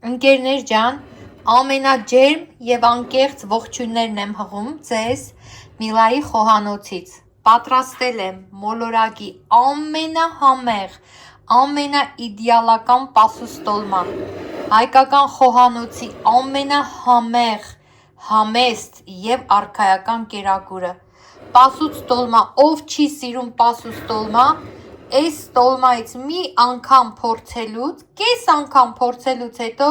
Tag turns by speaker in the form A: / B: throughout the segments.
A: Ընկերներ ջան, ամենաջերմ եւ անկեղծ ողջույններն եմ հղում ձեզ Միլայի խոհանոցից։ Պատրաստել եմ մոլորակի ամենահամեղ, ամենաիդեալական պասուստոլման, հայկական խոհանոցի ամենահամեղ, համեստ եւ արքայական կերակուրը։ Պասուստոլմա, ով չի սիրում պասուստոլմա, այս տոլմայից մի անգամ փորձելուց, կես անգամ փորձելուց հետո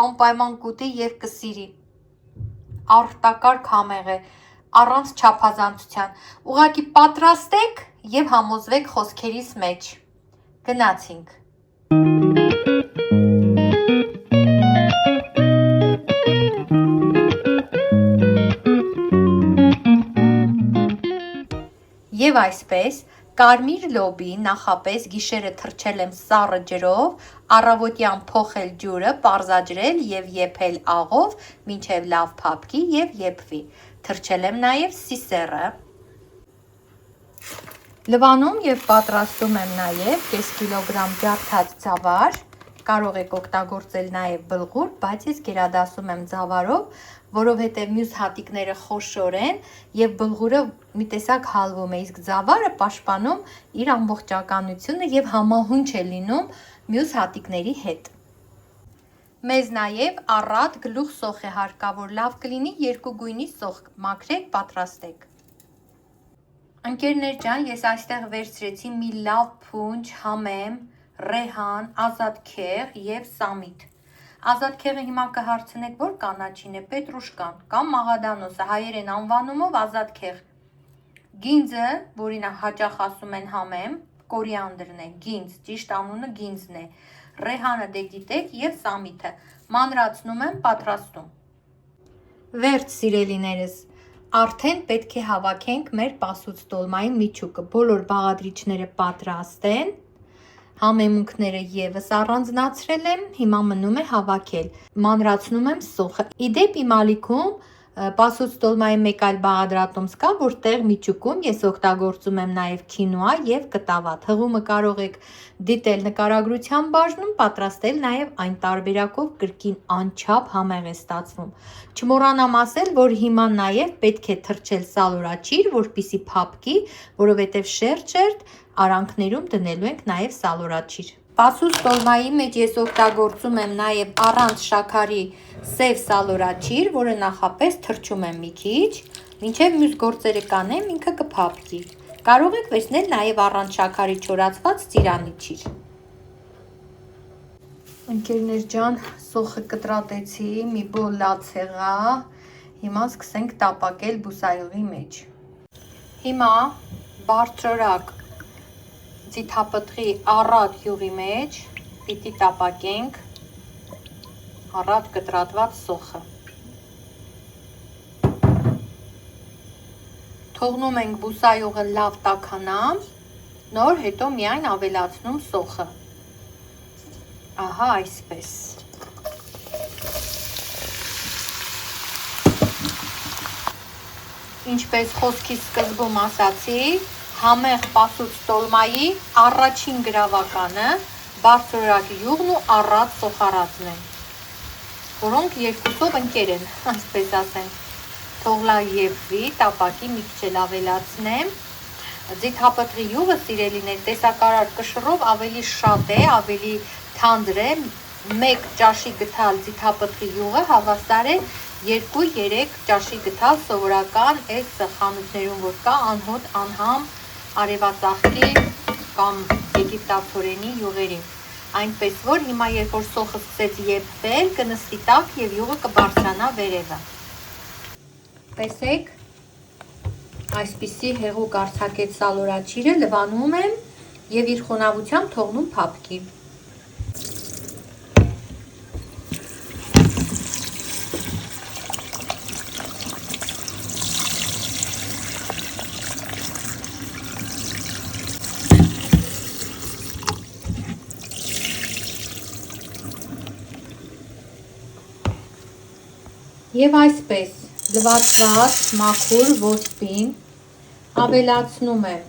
A: անպայման կուտի եւ կսիրի։ Արտակարգ համեղ է, առանց չափազանցության։ Ուղղակի պատրաստեք եւ համոզվեք խոսքերիս մեջ։ Գնացինք։ Եվ այսպես, կարմիր լոբի նախապես գիշերը թռչել եմ սառը ջրով, առավոտյան փոխել ջուրը, պարզաջրել եւ եփել աղով, մինչեւ լավ փափկի եւ եփվի։ Թռչել եմ նաեւ սիսեռը։ Լվանում եւ պատրաստում եմ նաեւ կես կիլոգրամ ջարդած ձավար, կարող եք օգտագործել նաեւ բլղուր, բայց ես գերադասում եմ ձավարով, որովհետեւ մյուս հատիկները խոշոր են եւ բլղուրը մի տեսակ հալվում է, իսկ ձավարը պաշտպանում իր ամբողջականությունը եւ համահունչ է լինում մյուս հատիկների հետ։ Մեզ նաեւ առատ գլուխ սոխ է հարկավոր, լավ կլինի երկու գույնի սոխ մաքրեք, պատրաստեք։ Ընկերներ ջան, ես այստեղ վերցրեցի մի լավ փունջ, համեմ, ռեհան, ազատ քեղ եւ սամիտ։ Ազատ քեղը հիմա կհարցնեք, որ կանաչին է, պետրուշկան կամ մաղադանոսը, հայերեն անվանումով ազատ քեղ։ Գինձը, որին հաճախ ասում են համեմ, կորիանդրն է, գինձ, ճիշտ անունը գինձն է, ռեհանը դե գիտեք եւ սամիթը։ Մանրացնում եմ, պատրաստում։ Վերջ սիրելիներս, արդեն պետք է հավաքենք մեր պասուստոլմայի միջուկը, բոլոր բաղադրիչները պատրաստ են, համեմունքները եւս առանձնացրել եմ, հիմա մնում է հավաքել, մանրացնում եմ սոխը։ Իդեպ իմ ալիքում պասուստոլմայի մեկ այլ բաղադրատոմս կա, որտեղ միջուկում ես օգտագործում եմ նաև քինուա եւ կտավատ։ Հղումը կարող եք դիտել նկարագրության բաժնում, պատրաստել նաև այն տարբերակով կրկին անչափ համեղ է ստացվում։ Չմոռանամ ասել, որ հիմա նաև պետք է թրջել սալորաճիր, որպիսի փափկի, որովհետև շերտ-շերտ արանքներում դնելու ենք նաև սալորաճիր։ Պասուստոլմայի մեջ ես օգտագործում եմ նաև առանց շաքարի սև սալորաճիր, որը նախապես թրջում եմ մի քիչ, մինչև մյուս գործերը կանեմ, ինքը կփափկի։ Կարող եք վերցնել նաև առանց շաքարի չորացված ծիրանիճիր։ Ընկերներ ջան, սոխը կտրատեցի, մի բոլ լաց եղա, հիմա սկսենք տապակել բուսայուղի մեջ։ Հիմա բարձրորակ ձիթապտղի առատ յուղի մեջ պիտի տապակենք առատ կտրատված սոխը։ Թողնում ենք բուսայուղը լավ տաքանա, նոր հետո միայն ավելացնում սոխը։ Ահա այսպես։ Ինչպես խոսքի սկզբում ասացի, համեղ պասուստոլմայի առաջին գրավականը բարձրորակ յուղն ու առատ սոխարածն են, որոնք երկուսով ընկեր են, այսպես ասենք։ Թող լավ եփվի, տապակի մի քիչ էլ ավելացնեմ։ Ձիթապտղի յուղը, սիրելիներ, տեսակարար կշռով ավելի շատ է, ավելի թանձր է։ Մեկ ճաշի գթալ ձիթապտղի յուղը հավասար է 2-3 ճաշի գթալ սովորական այս խանութներում, որ կա անհոտ, անհամ, արևածաղկի կամ եգիպտացորենի յուղերի։ Այնպես որ հիմա երբ որ սոխը սկսեց եփվել, կնստի տաք եւ յուղը կբարձրանա վերևը։ Տեսեք, այսպիսի հեղուկ արձակեց սալորաճիրը, լվանում եմ եւ իր խոնավությամբ թողնում փափկի։ Եվ այսպես լվացված մաքուր ոսպին ավելացնում եմ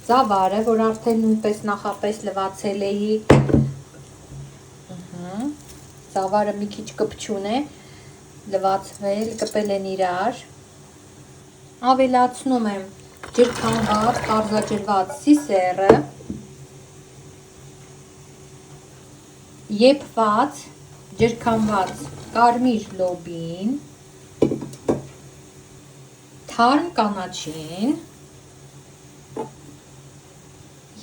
A: ձավարը, որ արդեն նույնպես նախապես լվացել էի, ծավալը մի քիչ կպչուն է, լվացվել, կպել են իրար։ Ավելացնում եմ ջրքանված, պարզաջրված սիսերը, եփված, ջրքանված կարմիր լոբին, թարմ կանաչին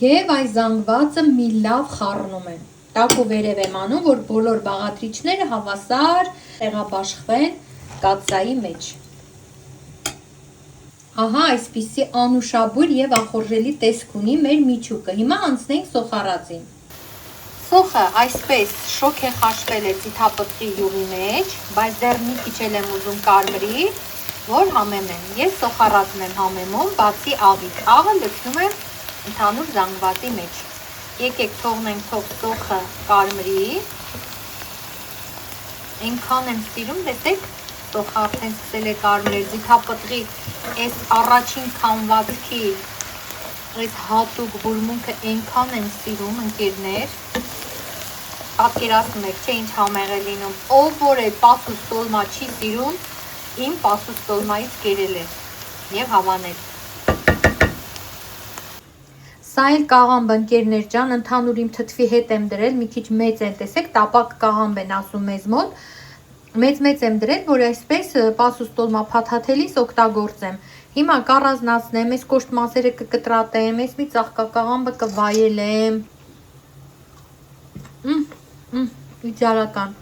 A: և այս զանգվածը մի լավ խառնում եմ։ Տակ ու վերև եմ անում, որ բոլոր բաղադրիչները հավասար տեղաբաշխվեն կաթսայի մեջ։ Ահա այսպիսի անուշաբույր և ախորժելի տեսք ունի մեր միջուկը։ Հիմա անցնենք սոխառածին։ Սոխը այսպես շոգ է խաշվել է ձիթապտղի յուղի մեջ, բայց դեռ մի քիչ էլ եմ ուզում կարմրի, որ համեմեմ։ Ես սոխառածն եմ համեմում, բացի աղից։ Աղը լցնում եմ ընդհանուր զանգվածի մեջ։ Եկեք թողնենք թող սոխը կարմրի։ Այնքան եմ սիրում, տեսեք, սոխը արդեն սկսել է կարմրել, ձիթապտղի այս առաջին քամվածքի այս հատուկ բուրմունքը այնքան եմ սիրում, ընկերներ։ Պատկերացնում եք, չէ, ինչ համեղ է լինում։ Ով որ է պասուստոլմա չի սիրում, իմ պասուստոլմայից կերել է և հավանել։ Սա էլ կաղամբ, ընկերներ ջան, ընդհանուր իմ թթվի հետ եմ դրել, մի քիչ մեծ են, տեսեք, տապակ կաղամբ են ասում մեզ մոտ, մեծ եմ դրել, որ այսպես պասուստոլմա փաթաթելիս օգտագործեմ։ Հիմա կառազնացնեմ, այս կոշտ մասերը կկտրատեմ, այս մի ծաղկակաղամբը կվայելեմ։ Իդեալական։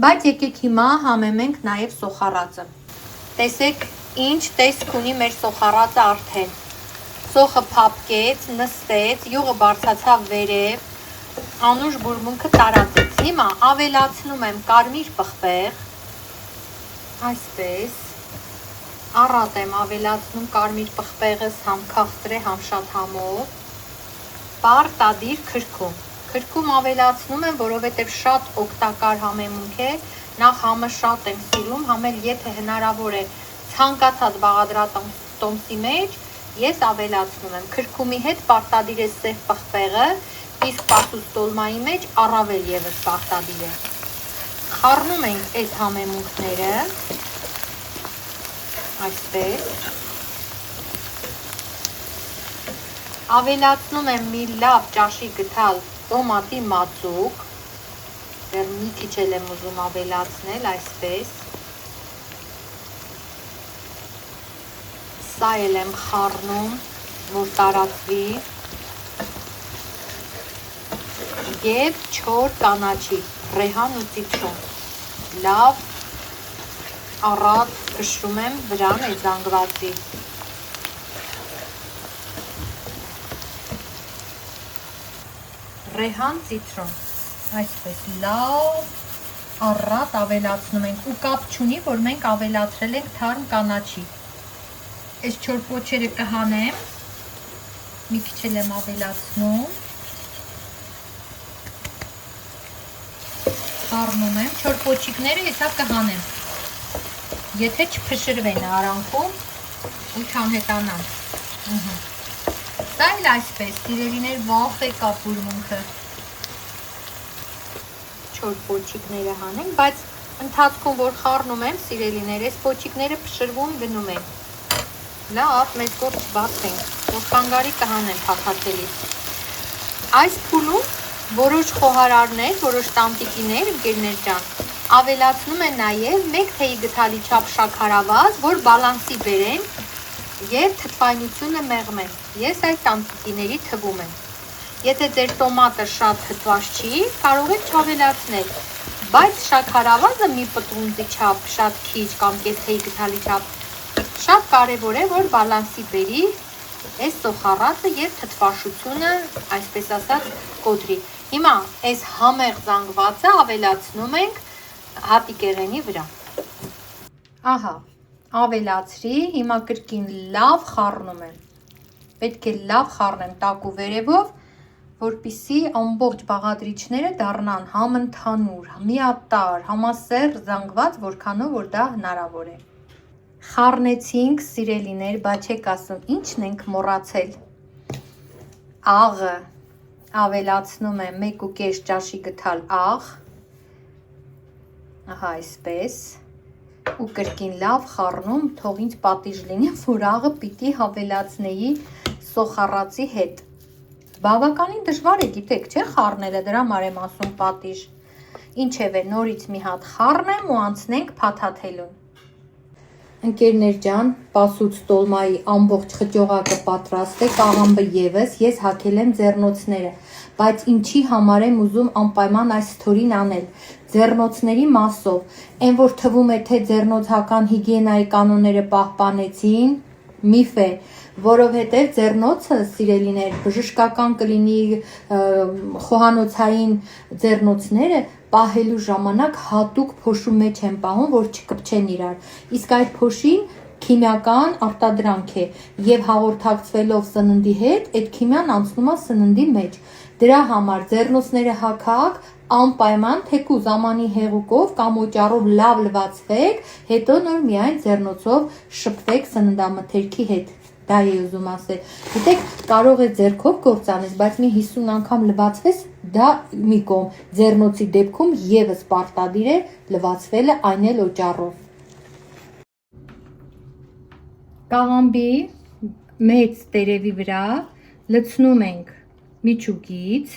A: Բայց եկեք հիմա համեմենք նաև սոխառածը։ Տեսեք, ինչ տեսք ունի մեր սոխառածը արդեն։ Սոխը փափկեց, նստեց, յուղը բարձրացավ վերև, անուշ բուրմունքը տարածեց։ Հիմա ավելացնում եմ կարմիր պղպեղ, այսպես, առատ եմ ավելացնում կարմիր պղպեղս համ քաղցր է, համ շատ համով, պարտադիր քրքում ավելացնում եմ, որովհետև շատ օգտակար համեմունք է, նախ համը շատ եմ սիրում, համ էլ եթե հնարավոր է ցանկացած բաղադրատոմսի մեջ ես ավելացնում եմ, քրքումի հետ պարտադիր է սև պղպեղը, իսկ պասուստոլմայի մեջ առավել ևս պարտադիր է։ Խառնում ենք այս համեմունքները, այսպես, ավելացնում եմ մի լավ ճաշի գթալ տոմատի մածուկ, դեռ մի քիչ էլ եմ ուզում ավելացնել, այսպես, սա էլ եմ խառնում, որ տարածվի և չոր կանաչի, ռեհան ու ցիտրոն, լավ առատ կշռում եմ վրան այդ զանգվածի։ Ռեհան, ցիտրոն, այսպես լավ առատ ավելացնում ենք ու կապ չունի, որ մենք ավելացրել ենք թարմ կանաչի։ Այս չոր պոչերը կհանեմ, մի քիչ էլ եմ ավելացնում, խառնում եմ, չոր պոչիկները հեսա կհանեմ, եթե չփշրվեն արանքում ու չանհետանան։ Սա էլ այսպես, սիրելիներ, վաղ է կա բուրմունքը, չոր պոչիկները հանենք, բայց ընթացքում որ խառնում եմ, սիրելիներ, այս պոչիկները փշրվում գնում են։ Լավ, մեծ գործ բացենք, որ խանգարի կհանեմ փաթաթելիս։ Այս փուլում որոշ խոհարարներ, որոշ տանտիկիներ, ընկերներ ջան, ավելացնում են նաև 1 թեյի գթալի չափ շաքարավազ, որ բալանսի բերեն և թթվայնությունը մեղմեն։ Ես այդ տանտիկիների թվում եմ։ Եթե ձեր տոմատը շատ թթված չի, կարող եք չավելացնել, բայց շաքարավազը մի պտղունձի չափ, շատ քիչ կամ կես թեյի գթալի չափ, շատ կարևոր է, որ բալանսի բերի այս սոխառածը և թթվաշությունը, այսպես ասած, կոտրի։ Հիմա այս համեղ զանգվածը ավելացնում ենք հատիկեղենի վրա։ Ահա, ավելացրի, հիմա կրկին լավ խառնում եմ։ Պետք է լավ խառնեմ տակ ու վերևով, որպեսզի ամբողջ բաղադրիչները դառնան համընդհանուր, միատարր, համասեռ զանգված, որքանով որ դա հնարավոր է։ Խառնեցինք, սիրելիներ, բայց չեք ասում, ինչն ենք մոռացել։ Աղը ավելացնում եմ 1,5 ճաշի գթալ աղ, ահա այսպես, ու կրկին լավ խառնում, թող ինձ պատիժ լինի, որ աղը պիտի հավելացնեի սոխառածի հետ։ Բավականին դժվար է, գիտեք, չէ՞ խառնելը, դրա համար եմ ասում պատիժ։ Ինչևէ, նորից մի հատ խառնեմ ու անցնենք փաթաթելուն։ Ընկերներ ջան, պասուց տոլմայի ամբողջ խճողակը պատրաստ է, կաղամբը եւս, ես հագել եմ ձեռնոցները, բայց ինչի համար եմ ուզում անպայման այս սթորին անել։ Ձեռնոցների մասով, այն որ թվում է, թե ձեռնոցական հիգիենայի կանոնները պահպանեցին, միֆ է, որովհետև ձեռնոցը, սիրելիներ, բժշկական կլինի, խոհանոցային ձեռնոցները պահելու ժամանակ հատուկ փոշու մեջ են պահում, որ չկպչեն իրար։ Իսկ այդ փոշին քիմիական արտադրանք է եւ հաղորդակցվելով սննդի հետ, այդ քիմիան անցնում է սննդի մեջ։ Դրա համար ձեռնոցները հագաք անպայման թեկուզ ամանի հեղուկով կամ օճառով լավ լվացվեք, հետո նոր միայն ձեռնոցով շփվեք սննդամթերքի հետ։ Դա է ուզում ասել։ Գիտեք, կարող է ձեռքով գործանես, բայց մի 50 անգամ լվացվես, դա մի կողմ, ձեռնոցի դեպքում եւս պարտադիր է լվացվելը, այն էլ օճառով։ Կաղամբի մեծ տերևի վրա լցնում ենք միջուկից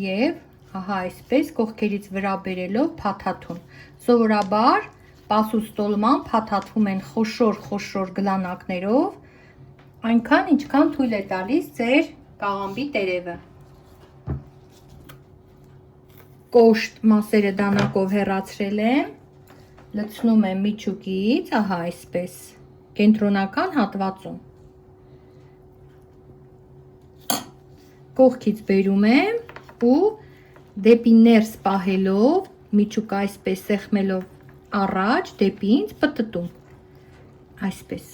A: եւ ահա այսպես կողքերից վրա բերելով փաթաթում։ Սովորաբար պասուց տոլման փաթաթվում են խոշոր գլանակներով, այնքան ինչքան թույլ է տալիս ձեր կաղամբի տերևը։ Կոշտ մասերը դանակով հեռացրել եմ, լցնում եմ միջուկից, ահա այսպես, կենտրոնական հատվածում։ Կողքից բերում եմ ու դեպի ներս պահելով, միջուկը այսպես սեղմելով առաջ դեպի ինձ պտտում, այսպես,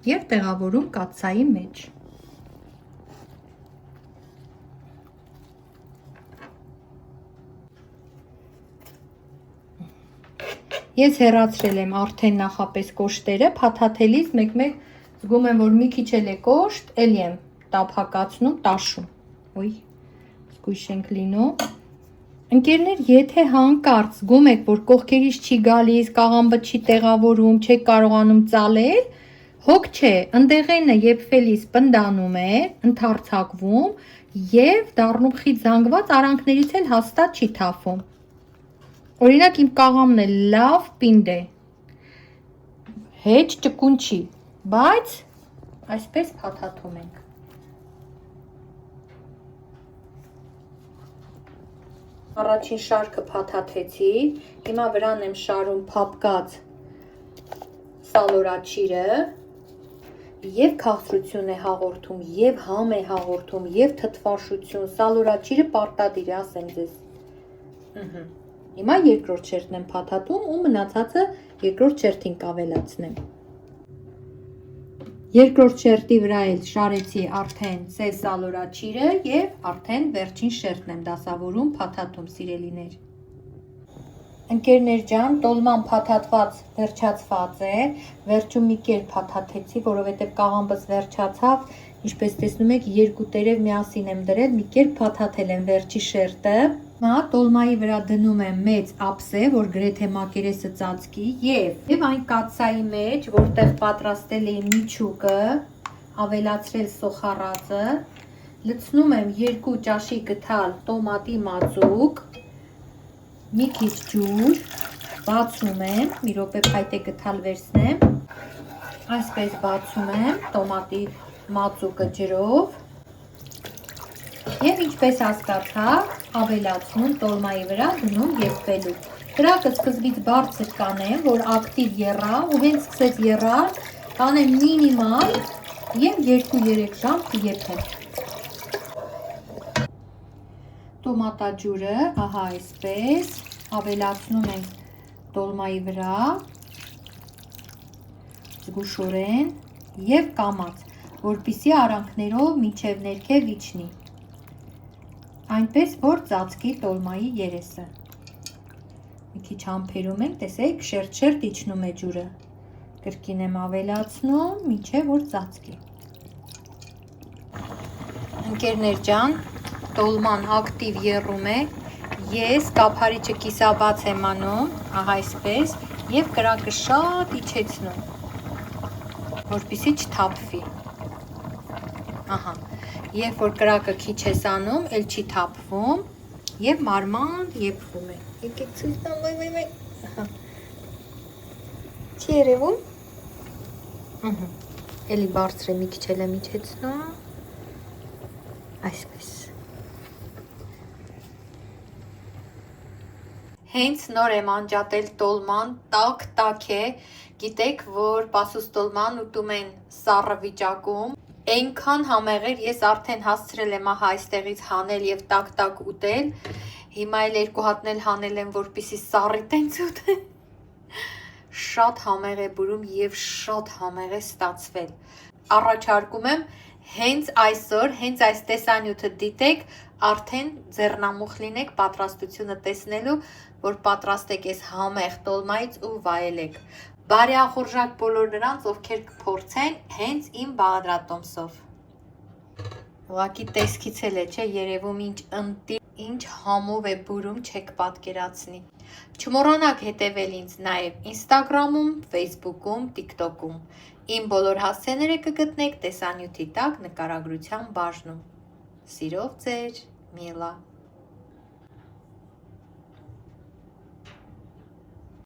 A: և տեղավորում կաթսայի մեջ։ Ես հեռացրել եմ արդեն նախապես կոշտերը, փաթաթելիս մեկ-մեկ զգում եմ, որ մի քիչ էլ է կոշտ, էլի եմ տափակացնում, տաշում։ Ոյ, զգույշ ենք լինում։ Ընկերներ, եթե հանկարծ զգում եք, որ կողքերից չի գալիս, կաղամբը չի տեղավորում, չեք կարողանում ծալել, հոգ չէ, ընդեղենը եփվելիս պնդանում է, ընդարձակվում եւ դառնում խիտ զանգված, արանքներից էլ հաստատ չի թափում։ Օրինակ իմ կաղամն էլ լավ պինդ է, հեչ ճկուն չի, բայց այսպես փաթաթում ենք։ Առաջին շարքը փաթաթեցի, հիմա վրան եմ շարում փափկած սալորաչիրը եւ քաղցրություն է հաղորդում, եւ համ է հաղորդում, եւ թթվաշություն, սալորաչիրը պարտադիր է, ասեմ ձեզ։ Հիմա երկրորդ շերտն եմ փաթաթում ու մնացածը երկրորդ շերտին կավելացնեմ։ Երկրորդ շերտի վրա էլ շարեցի արդեն սև սալորաչիրը եւ արդեն վերջին շերտն եմ դասավորում, փաթաթում, սիրելիներ։ Ընկերներ ջան, տոլման փաթաթված վերջացված է, վերջում մի կերպ փաթաթեցի, որովհետեւ կաղամբս վերջացավ, ինչպես տեսնում եք, երկու տերև միասին եմ դրել, մի կերպ փաթաթել եմ վերջի շերտը։ Հիմա տոլմայի վրա դնում եմ մեծ ափսե, որ գրեթե մակերեսը ծածկի եւ այն կաթսայի մեջ, որտեղ պատրաստել էի միջուկը, ավելացրել սոխառածը, լցնում եմ 2 ճաշի գթալ տոմատի մածուկ, մի քիչ ջուր, բացում եմ, մի րոպե փայտե գթալ վերցնեմ, այսպես բացում եմ տոմատի մածուկը ջրով եւ ինչպես հասկացա, ավելացնում տոլմայի վրա դնում եփվելու։ Կրակը սկզբից բարձր կանեմ, որ ակտիվ եռա ու հենց սկսեց եռալ, կանեմ մինիմալ եւ 2-3 ժամ կեփեմ։ Տոմատաջուրը, ահա այսպես, ավելացնում ենք տոլմայի վրա, զգուշորեն եւ կամաց, որպեսզի արանքներով մինչև ներքև իջնի, այնպես որ ծածկի տոլմայի երեսը։ Մի քիչ համբերում ենք, տեսեք, շերտ-շերտ իջնում է ջուրը, կրկին եմ ավելացնում, մինչև որ ծածկի։ Ընկերներ ջան, տոլման ակտիվ եռում է, ես կափարիչը կիսաբաց եմ անում, ահա այսպես, և կրակը շատ իջեցնում, որպեսզի չթափվի, ահա, երբ որ կրակը քիչ ես անում, էլ չի թափվում, և մարմանդ եփվում է, եկեք ցույց տամ, վայ, ահա, չի երևում, էլի բարձր է, մի քիչ էլ եմ իջեցնում, այսպես, հենց նոր եմ անջատել տոլման, տաք է, գիտեք, որ պասուստոլման ուտում են սառը վիճակում, այնքան համեղ էր, ես արդեն հասցրել եմ ահա այստեղից հանել և տաք ուտել, հիմա էլ 2 հատն էլ հանել եմ, որպեսզի սառի տենց ուտել, շատ համեղ է բուրում և շատ համեղ է ստացվել, առաջարկում եմ հենց այսօր, հենց այս տեսանյութը դիտեք, արդեն ձեռնամուխ լինեք պատրաստությունը տեսնելու, որ պատրաստեք այս համեղ տոլմայից ու վայելեք։ Բարի ախորժակ բոլոր նրանց, ովքեր կփորձեն հենց իմ բաղադրատոմսով։ Ուղղակի տեսքից էլ է, չէ, երևում ինչ ընտի, ինչ համով է բուրում, չեք պատկերացնի։ Չմոռանաք հետևել ինձ նաև Instagram-ում, Facebook-ում, TikTok-ում։ Իմ բոլոր հասցեները կգտնեք տեսանյութի տակ նկարագրության բաժնում։ Սիրով ձեր Միլա։